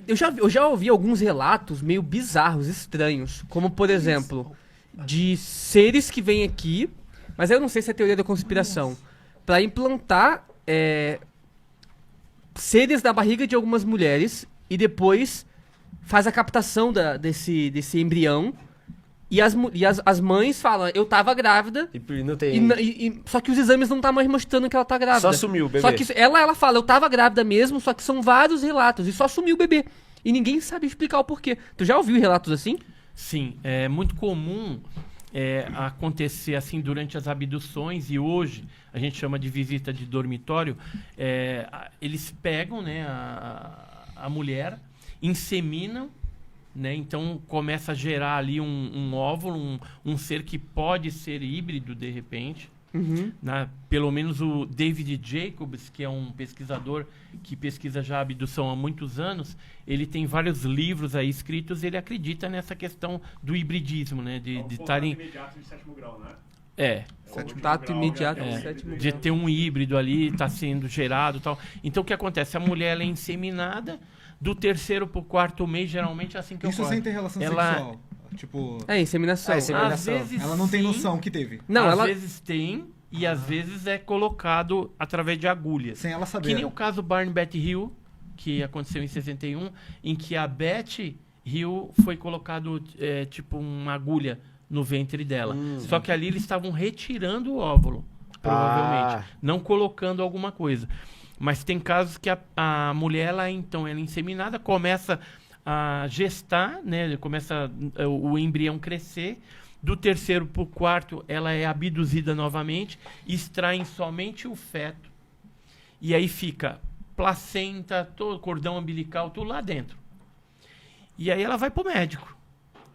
Eu já ouvi alguns relatos meio bizarros, estranhos. Como, por exemplo, de seres que vêm aqui, mas eu não sei se é teoria da conspiração, pra implantar seres na barriga de algumas mulheres e depois faz a captação desse embrião. E as mães falam, eu tava grávida. E não tem... Só que os exames não tá mais mostrando que ela tá grávida. Só sumiu o bebê. Só que ela fala, eu tava grávida mesmo, só que são vários relatos. E só sumiu o bebê. E ninguém sabe explicar o porquê. Tu já ouviu relatos assim? Sim, é muito comum acontecer assim durante as abduções, e hoje a gente chama de visita de dormitório. Eles pegam, né, a mulher, inseminam, né, então começa a gerar ali um óvulo, um ser que pode ser híbrido de repente. Pelo menos o David Jacobs, que é um pesquisador que pesquisa já a abdução há muitos anos, ele tem vários livros aí escritos, ele acredita nessa questão do hibridismo, né? De estarem... imediato de sétimo grau, né? Contato imediato de sétimo de grau. ter um híbrido ali, está sendo gerado e tal. Então o que acontece? A mulher ela é inseminada, do 3º para o 4º mês, geralmente é assim que Isso ocorre. sem ter relação sexual. Tipo, Inseminação. Às vezes ela não tem sim, noção que teve. Não, às ela... vezes tem, e às vezes é colocado através de agulhas. Sem ela saber. Que nem o caso Barney Beth Hill, que aconteceu em 61, em que a Beth Hill foi colocado tipo uma agulha no ventre dela. Só que ali eles estavam retirando o óvulo, provavelmente. Não colocando alguma coisa. Mas tem casos que a mulher, ela é inseminada, começa a gestar, né? Começa o embrião crescer. Do 3º para o 4º, ela é abduzida novamente, extraem somente o feto. E aí fica placenta, todo cordão umbilical, tudo lá dentro. E aí ela vai pro médico,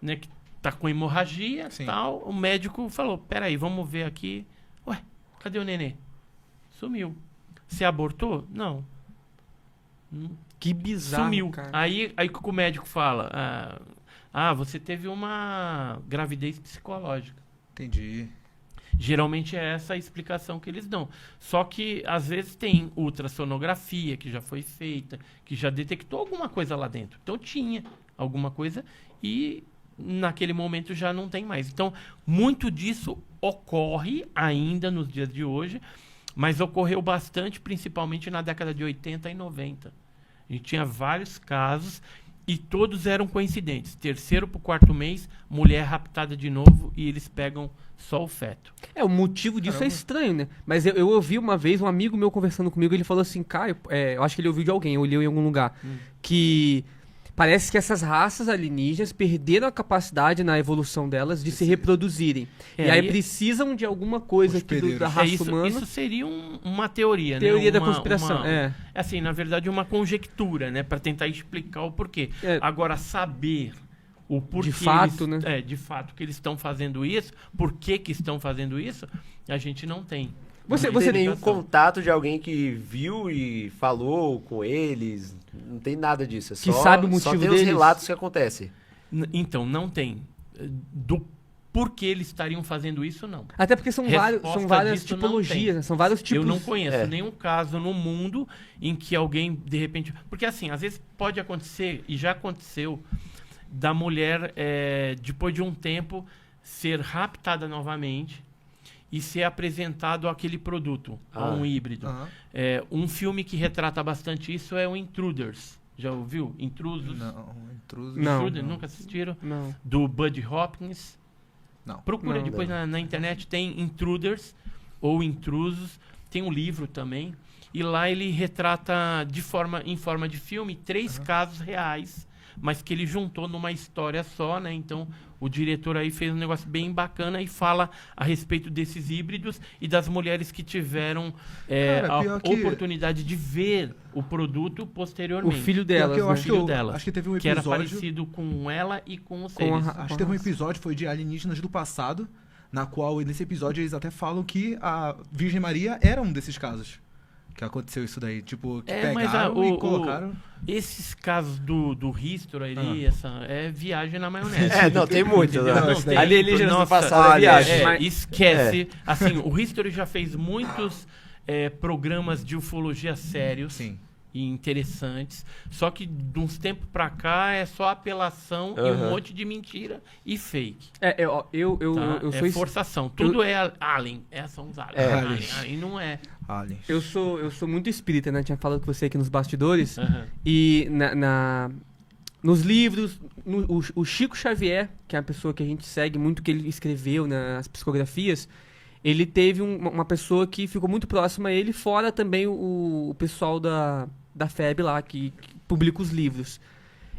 né? Que tá com hemorragia e tal. O médico falou, peraí, vamos ver aqui. Ué, cadê o nenê? Sumiu. Você abortou? Não. Que bizarro, Sumiu. cara. Aí que o médico fala, você teve uma gravidez psicológica. Entendi. Geralmente é essa a explicação que eles dão. Só que, às vezes, tem ultrassonografia que já foi feita, que já detectou alguma coisa lá dentro. Então, tinha alguma coisa e, naquele momento, já não tem mais. Então, muito disso ocorre ainda nos dias de hoje, mas ocorreu bastante, principalmente na década de 80 e 90. A gente tinha vários casos e todos eram coincidentes. 3º para o 4º mês, mulher raptada de novo e eles pegam só o feto. O motivo disso é estranho, né? Mas eu ouvi uma vez um amigo meu conversando comigo, ele falou assim, Caio, eu acho que ele ouviu de alguém, eu li em algum lugar, que parece que essas raças alienígenas perderam a capacidade na evolução delas de se reproduzirem. E aí precisam de alguma coisa aqui da raça humana. Isso seria uma teoria, Teoria né? da conspiração, Assim, na verdade, uma conjectura, né? Para tentar explicar o porquê. Agora, saber o porquê... De fato, eles, né? De fato, que eles estão fazendo isso, por que estão fazendo isso, a gente não tem. Você tem nenhum contato de alguém que viu e falou com eles? Não tem nada disso. Que sabe o motivo só tem deles? os relatos que acontecem. Então, não tem. Do porquê eles estariam fazendo isso, não. Até porque são várias disso não tipologias, tem. né? São vários tipos. Eu não conheço nenhum caso no mundo em que alguém, de repente... Porque, assim, às vezes pode acontecer, e já aconteceu, da mulher, depois de um tempo, ser raptada novamente e ser apresentado aquele produto, um híbrido. Um filme que retrata bastante isso é o Intruders. Já ouviu? Intrusos? Não, Intrusos. Não. Intruder, nunca assistiram? Não. Do Bud Hopkins. Não. Procura Não. depois na internet, tem Intruders ou Intrusos. Tem um livro também. E lá ele retrata em forma de filme 3 casos reais, mas que ele juntou numa história só, né? Então, o diretor aí fez um negócio bem bacana e fala a respeito desses híbridos e das mulheres que tiveram Cara, a oportunidade de ver o produto posteriormente. O filho delas, Pior que eu né? acho delas, acho que teve um que era episódio... parecido com ela e com os Com a seres. ra- Acho que teve um episódio, foi de alienígenas do passado, na qual, nesse episódio, eles até falam que a Virgem Maria era um desses casos. Que aconteceu isso daí. Tipo, que pegaram e colocaram... Esses casos do History ali, essa viagem na maionese. Não, tem muito. Né? Não, tem, Alienígenas do nossa, passado é viagem. Esquece. Assim, o History já fez muitos programas de ufologia sérios. Sim. e interessantes, só que de uns tempos pra cá é só apelação e um monte de mentira e fake. Eu sou forçação. Tudo é alien. São os aliens. Alien não é. Aliens. Eu sou muito espírita, né? Tinha falado com você aqui nos bastidores. E nos livros, o Chico Xavier, que é uma pessoa que a gente segue muito, que ele escreveu nas psicografias, ele teve uma pessoa que ficou muito próxima a ele, fora também o pessoal da FEB lá, que publica os livros.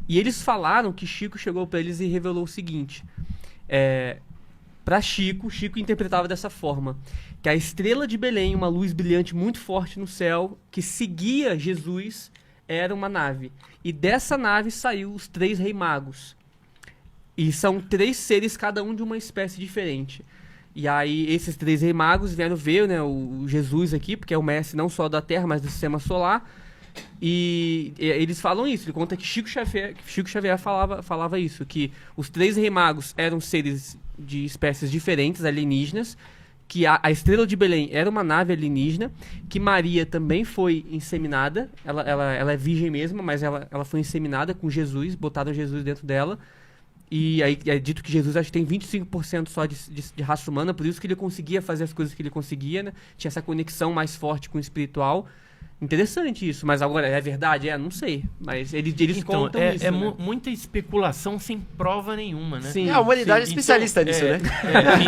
E eles falaram que Chico chegou para eles e revelou o seguinte. Para Chico interpretava dessa forma, que a estrela de Belém, uma luz brilhante muito forte no céu, que seguia Jesus, era uma nave. E dessa nave saiu os 3 reis magos. E são 3 seres, cada um de uma espécie diferente. E aí esses 3 reis magos vieram ver, né, o Jesus aqui, porque é o mestre não só da Terra, mas do Sistema Solar. E eles falam isso, ele conta que Chico Xavier falava isso, que os 3 reis magos eram seres de espécies diferentes, alienígenas, que a estrela de Belém era uma nave alienígena, que Maria também foi inseminada, ela é virgem mesmo, mas ela foi inseminada com Jesus, botaram Jesus dentro dela. E aí é dito que Jesus acho que tem 25% só de raça humana, por isso que ele conseguia fazer as coisas que ele conseguia, né? Tinha essa conexão mais forte com o espiritual. Interessante isso, mas agora é verdade? Não sei. Mas eles então, contam isso. É né? Muita especulação sem prova nenhuma, né? Sim, a humanidade é especialista nisso, né?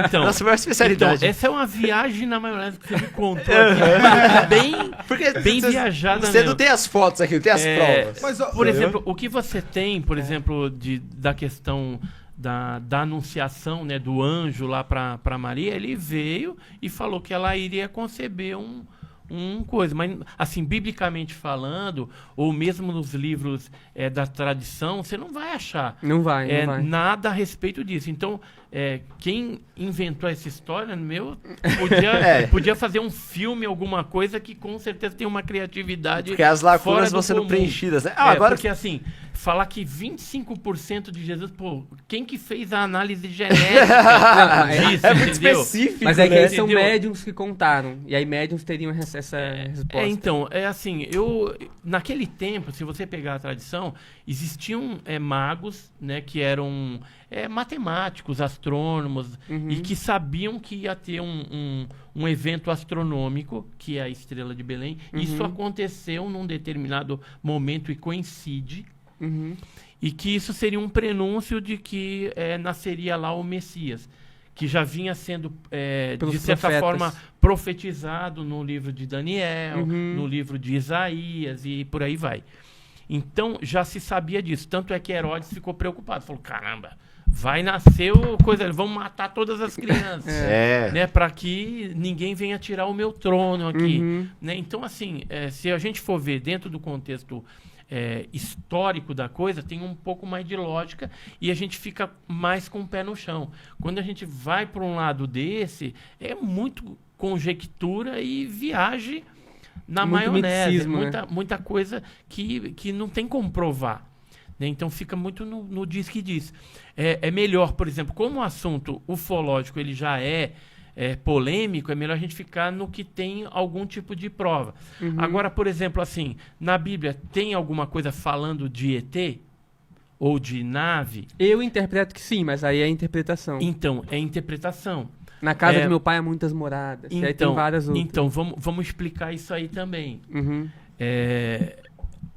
Então, nossa maior especialidade. Então, essa é uma viagem na maionese que você me contou aqui. Bem viajada Você não tem as fotos aqui, não tem as provas. Mas, por exemplo, o que você tem, por exemplo, da questão da anunciação, né, do anjo lá para Maria, ele veio e falou que ela iria conceber coisa, mas assim, biblicamente falando, ou mesmo nos livros da tradição, você não vai achar não vai. nada a respeito disso. Então, quem inventou essa história, podia fazer um filme, alguma coisa que com certeza tem uma criatividade. Porque as lacunas vão sendo preenchidas, né? Agora... Porque assim, falar que 25% de Jesus, quem que fez a análise genética disso, é muito entendeu? específico, mas é que né? são médiums que contaram, e aí médiums teriam essa resposta. Então, assim, naquele tempo, se você pegar a tradição, existiam magos, né, que eram matemáticos, astrônomos, e que sabiam que ia ter um evento astronômico, que é a Estrela de Belém. Isso aconteceu num determinado momento e coincide, e que isso seria um prenúncio de que nasceria lá o Messias, que já vinha sendo, de certa forma, profetizado no livro de Daniel, no livro de Isaías e por aí vai. Então, já se sabia disso. Tanto é que Herodes ficou preocupado. Falou, caramba, vai nascer vamos matar todas as crianças, né, para que ninguém venha tirar o meu trono aqui. Né? Então, assim, se a gente for ver dentro do contexto histórico da coisa, tem um pouco mais de lógica e a gente fica mais com o pé no chão. Quando a gente vai para um lado desse, é muito conjectura e viagem na maionese, muita coisa que não tem como provar. Né? Então fica muito no diz que diz. É melhor, por exemplo, como o assunto ufológico ele já é polêmico, é melhor a gente ficar no que tem algum tipo de prova. Agora, por exemplo, assim, na Bíblia tem alguma coisa falando de ET? Ou de nave? Eu interpreto que sim, mas aí é interpretação. Então, é interpretação. Na casa do meu pai há muitas moradas. Então, aí tem várias outras. Então, vamos explicar isso aí também.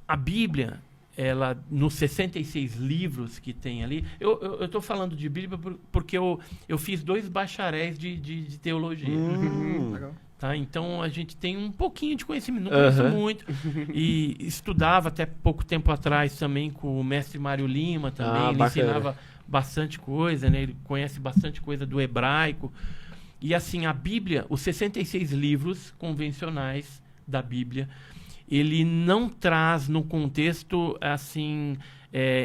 A Bíblia, ela, nos 66 livros que tem ali... Eu estou falando de Bíblia porque eu fiz 2 bacharéis de teologia. Legal. Tá? Então, a gente tem um pouquinho de conhecimento. Não conheço muito. E estudava até pouco tempo atrás também com o mestre Mário Lima também. Ele ensinava bastante coisa, né? Ele conhece bastante coisa do hebraico. E assim, a Bíblia, os 66 livros convencionais da Bíblia, ele não traz no contexto assim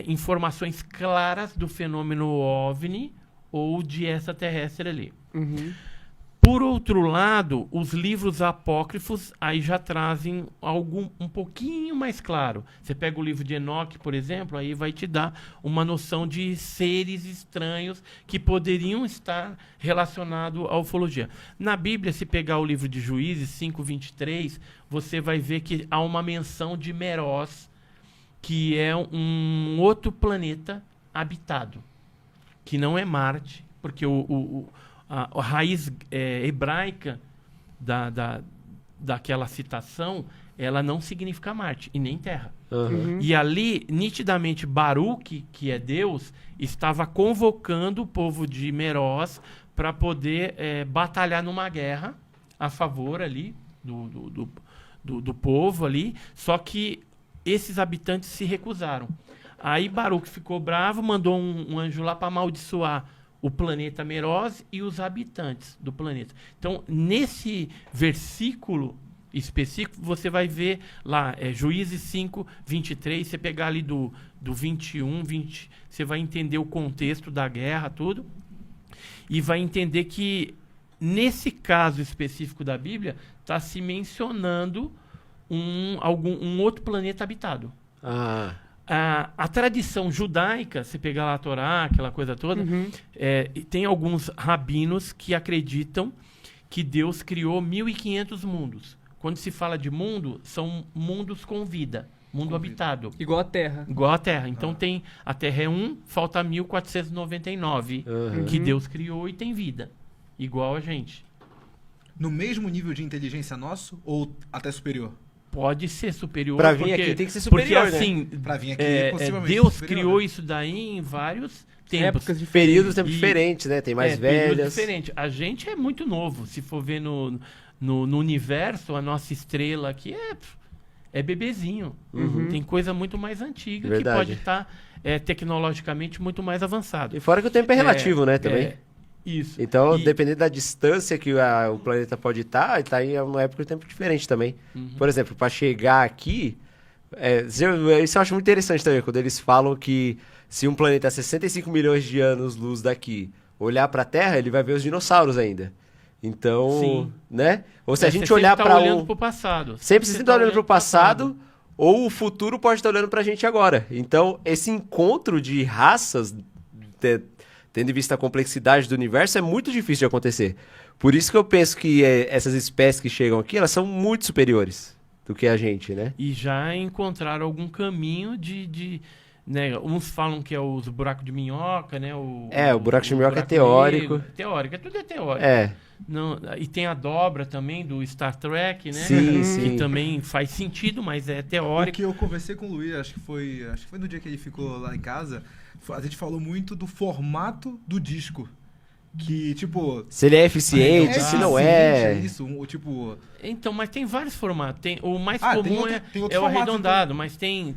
informações claras do fenômeno OVNI ou de extraterrestre ali. Por outro lado, os livros apócrifos aí já trazem algo um pouquinho mais claro. Você pega o livro de Enoque, por exemplo, aí vai te dar uma noção de seres estranhos que poderiam estar relacionados à ufologia. Na Bíblia, se pegar o livro de Juízes 5:23, você vai ver que há uma menção de Meroz, que é um outro planeta habitado, que não é Marte, porque a raiz hebraica daquela citação, ela não significa Marte e nem Terra. E ali, nitidamente, Baruque, que é Deus, estava convocando o povo de Meroz para poder batalhar numa guerra a favor ali do povo ali, só que esses habitantes se recusaram. Aí Baruque ficou bravo, mandou um anjo lá para amaldiçoar o planeta Meroz e os habitantes do planeta. Então, nesse versículo específico, você vai ver lá, Juízes 5:23, você pegar ali do 21, 20, você vai entender o contexto da guerra, tudo, e vai entender que, nesse caso específico da Bíblia, está se mencionando um outro planeta habitado. A tradição judaica, se pegar lá a Torá, aquela coisa toda, tem alguns rabinos que acreditam que Deus criou 1.500 mundos. Quando se fala de mundo, são mundos com vida, mundo habitado. Igual a Terra. Igual a Terra. Então a Terra é 1, falta 1.499 que Deus criou e tem vida, igual a gente. No mesmo nível de inteligência nosso ou até superior? Pode ser superior. Pra vir aqui tem que ser superior, porque, assim, Pra vir aqui, possivelmente Deus superior, criou né? isso daí em vários tempos. Épocas diferentes. Períodos tempos diferentes, né? Tem mais períodos velhas. diferentes. A gente é muito novo. Se for ver no universo, a nossa estrela aqui é bebezinho. Tem coisa muito mais antiga que pode estar tecnologicamente muito mais avançado. E fora que o tempo é relativo, né? Também. Isso. Então, dependendo da distância que o planeta pode estar, está em uma época de tempo diferente também. Por exemplo, para chegar aqui, isso eu acho muito interessante também, quando eles falam que se um planeta a 65 milhões de anos-luz daqui olhar para a Terra, ele vai ver os dinossauros ainda. Então, sim, né? Ou se a gente olhar para olhando pro passado. Sempre você está olhando para o passado, ou o futuro pode estar olhando para a gente agora. Então, esse encontro de raças, tendo em vista a complexidade do universo, é muito difícil de acontecer. Por isso que eu penso que essas espécies que chegam aqui, elas são muito superiores do que a gente, né? E já encontraram algum caminho né, uns falam que é os buracos de minhoca, né? O buraco de minhoca é teórico. Negro. Teórico, tudo é teórico. Não, e tem a dobra também do Star Trek, né? Sim, sim. Que também faz sentido, mas é teórico. O que eu conversei com o Luiz, acho que foi no dia que ele ficou lá em casa, a gente falou muito do formato do disco. Que, tipo... Se ele é eficiente, se não é... Isso, tipo... Então, mas tem vários formatos. O mais comum é o arredondado, mas tem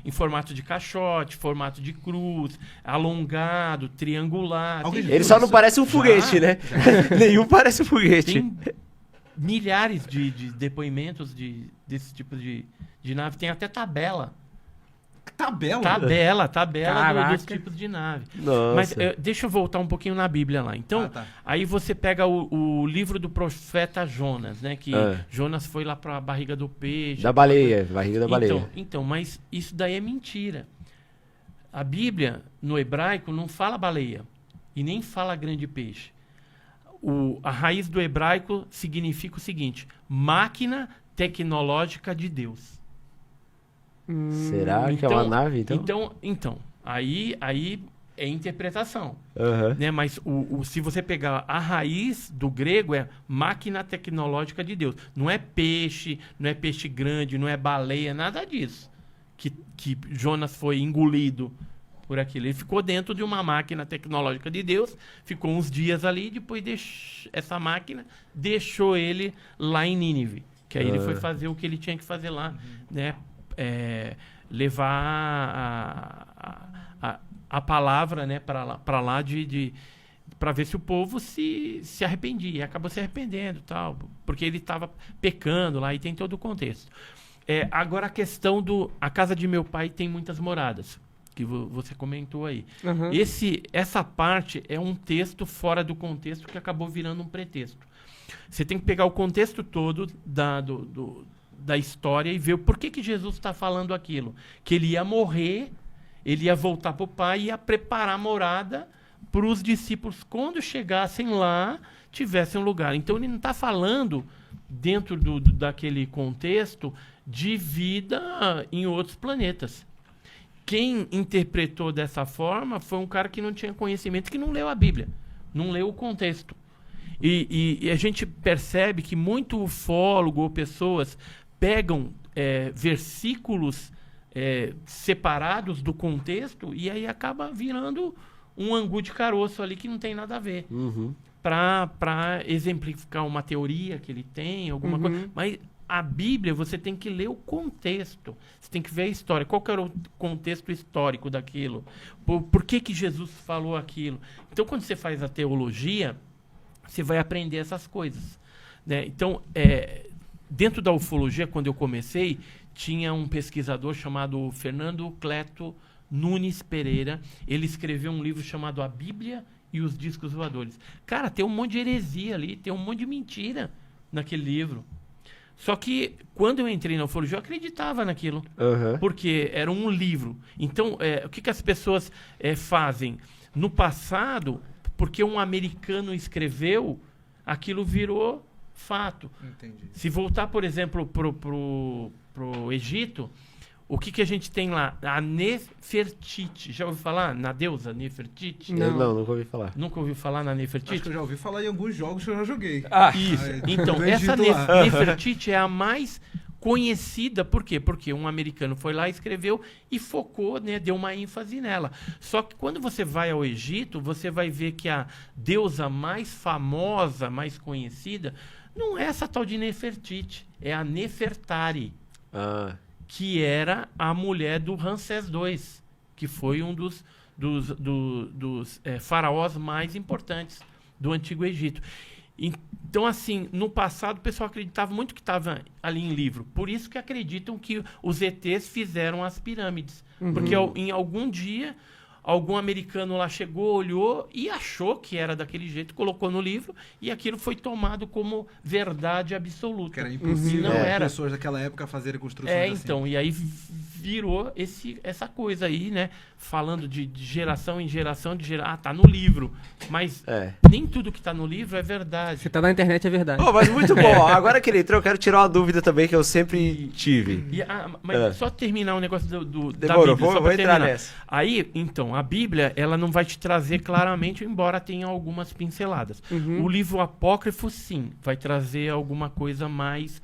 em formato de caixote, formato de cruz, alongado, triangular. Ele só não parece um foguete, né? Nenhum parece um foguete. Tem milhares de depoimentos desse tipo de nave. Tem até tabela. Tabela dos tipos de nave. Nossa. Mas deixa eu voltar um pouquinho na Bíblia lá. Então, aí você pega o livro do profeta Jonas, né? Que Jonas foi lá para a barriga do peixe. Da baleia, barriga da baleia. Então, mas isso daí é mentira. A Bíblia, no hebraico, não fala baleia e nem fala grande peixe. A raiz do hebraico significa o seguinte: máquina tecnológica de Deus. Será que é uma nave, então? Então aí é interpretação. Né? Mas se você pegar a raiz do grego, é máquina tecnológica de Deus. Não é peixe grande, não é baleia, nada disso. Que Jonas foi engolido por aquilo. Ele ficou dentro de uma máquina tecnológica de Deus, ficou uns dias ali, depois essa máquina deixou ele lá em Nínive. Que aí ele foi fazer o que ele tinha que fazer lá, né? Levar a palavra, né, para lá para ver se o povo se arrependia. E acabou se arrependendo, tal, porque ele estava pecando lá, e tem todo o contexto. Agora a questão a casa de meu pai tem muitas moradas. que você comentou aí. Uhum. Essa parte é um texto fora do contexto que acabou virando um pretexto. Você tem que pegar o contexto todo da história e ver por que Jesus está falando aquilo. Que ele ia morrer, ele ia voltar para o Pai e ia preparar a morada para os discípulos, quando chegassem lá, tivessem um lugar. Então, ele não está falando, dentro daquele contexto, de vida em outros planetas. Quem interpretou dessa forma foi um cara que não tinha conhecimento, que não leu a Bíblia, não leu o contexto. E a gente percebe que muito ufólogo ou pessoas pegam versículos separados do contexto e aí acaba virando um angu de caroço ali que não tem nada a ver. Uhum. Para exemplificar uma teoria que ele tem, alguma coisa. Mas a Bíblia, você tem que ler o contexto. Você tem que ver a história. Qual que era o contexto histórico daquilo? Por que Jesus falou aquilo? Então, quando você faz a teologia, você vai aprender essas coisas. Né? Então, dentro da ufologia, quando eu comecei, tinha um pesquisador chamado Fernando Cleto Nunes Pereira. Ele escreveu um livro chamado A Bíblia e os Discos Voadores. Cara, tem um monte de heresia ali, tem um monte de mentira naquele livro. Só que, quando eu entrei na ufologia, eu acreditava naquilo. Uhum. Porque era um livro. Então, o que as pessoas fazem? No passado, porque um americano escreveu, aquilo virou fato. Entendi. Se voltar, por exemplo, pro Egito, o que a gente tem lá? A Nefertiti. Já ouviu falar na deusa Nefertiti? Não, nunca ouvi falar. Nunca ouviu falar na Nefertiti? Acho que eu já ouvi falar em alguns jogos que eu já joguei. Isso. Então, essa Nefertiti é a mais conhecida. Por quê? Porque um americano foi lá, escreveu e focou, né, deu uma ênfase nela. Só que quando você vai ao Egito, você vai ver que a deusa mais famosa, mais conhecida, não é essa tal de Nefertiti, é a Nefertari. Que era a mulher do Ramsés II, que foi um dos faraós mais importantes do Antigo Egito. Então, assim, no passado o pessoal acreditava muito que estava ali em livro. Por isso que acreditam que os ETs fizeram as pirâmides. Porque em algum dia, algum americano lá chegou, olhou e achou que era daquele jeito, colocou no livro e aquilo foi tomado como verdade absoluta. Que era impossível não era. pessoas daquela época fazerem construções assim. Então, e aí virou essa coisa aí, né? Falando de geração em geração, tá no livro. Mas nem tudo que tá no livro é verdade. Se tá na internet é verdade. Mas muito bom. Agora que ele entrou, eu quero tirar uma dúvida também que eu sempre tive. Mas só terminar um negócio da Demorou, Bíblia. vou entrar nessa. Aí, então, a Bíblia, ela não vai te trazer claramente, embora tenha algumas pinceladas. O livro apócrifo, sim, vai trazer alguma coisa mais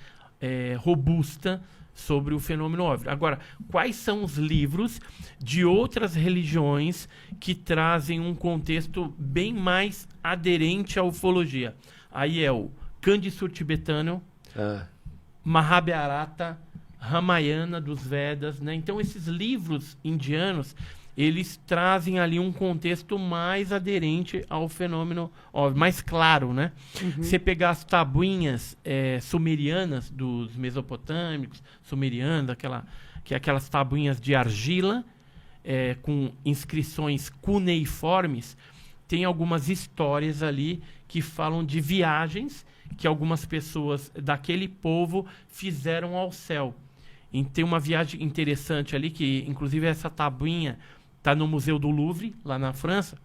robusta sobre o fenômeno OVNI. Agora, quais são os livros de outras religiões que trazem um contexto bem mais aderente à ufologia? Aí é o Kandisur tibetano, Mahabharata, Ramayana dos Vedas, né? Então, esses livros indianos, eles trazem ali um contexto mais aderente ao fenômeno OVNI, mais claro, né? Você pegar as tabuinhas sumerianas dos mesopotâmicos, sumerianos, aquelas tabuinhas de argila com inscrições cuneiformes, tem algumas histórias ali que falam de viagens que algumas pessoas daquele povo fizeram ao céu. E tem uma viagem interessante ali, que inclusive essa tabuinha está no Museu do Louvre, lá na França,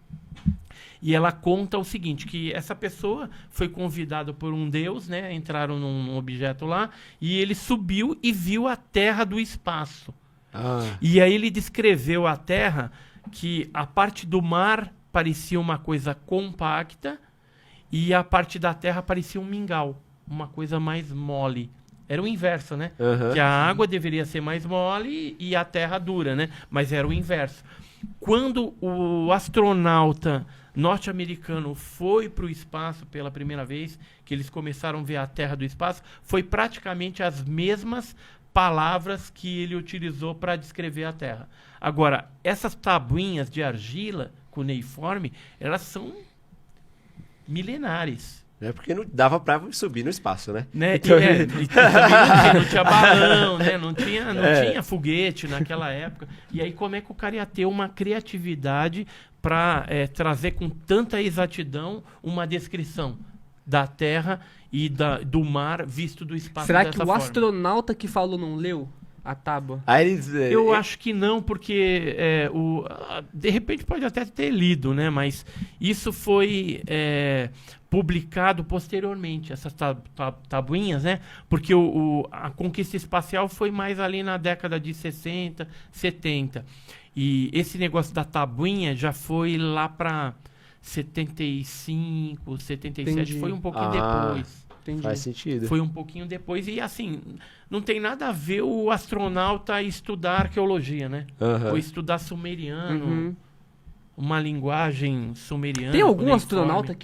e ela conta o seguinte, que essa pessoa foi convidada por um deus, né? Entraram num objeto lá, e ele subiu e viu a Terra do espaço. E aí ele descreveu a Terra, que a parte do mar parecia uma coisa compacta, e a parte da Terra parecia um mingau, uma coisa mais mole. Era o inverso, né? Que a água deveria ser mais mole e a terra dura, né? Mas era o inverso. Quando o astronauta norte-americano foi para o espaço pela primeira vez, que eles começaram a ver a Terra do espaço, foi praticamente as mesmas palavras que ele utilizou para descrever a Terra. Agora, essas tabuinhas de argila cuneiforme, elas são milenares. É porque não dava pra subir no espaço, né? Então... E também não tinha balão, né? Não tinha foguete naquela época. E aí como é que o cara ia ter uma criatividade para trazer com tanta exatidão uma descrição da Terra e do mar visto do espaço? Será que o astronauta que falou não leu a tábua? Eu acho que não, porque de repente pode até ter lido, né? Mas isso foi publicado posteriormente, essas tabuinhas, né? Porque a conquista espacial foi mais ali na década de 60, 70. E esse negócio da tabuinha já foi lá para 75, 77, Entendi. Foi um pouquinho depois. Entendi. Faz sentido. Foi um pouquinho depois. E assim, não tem nada a ver o astronauta estudar arqueologia, né? Ou estudar sumeriano, uma linguagem sumeriana. Tem algum astronauta que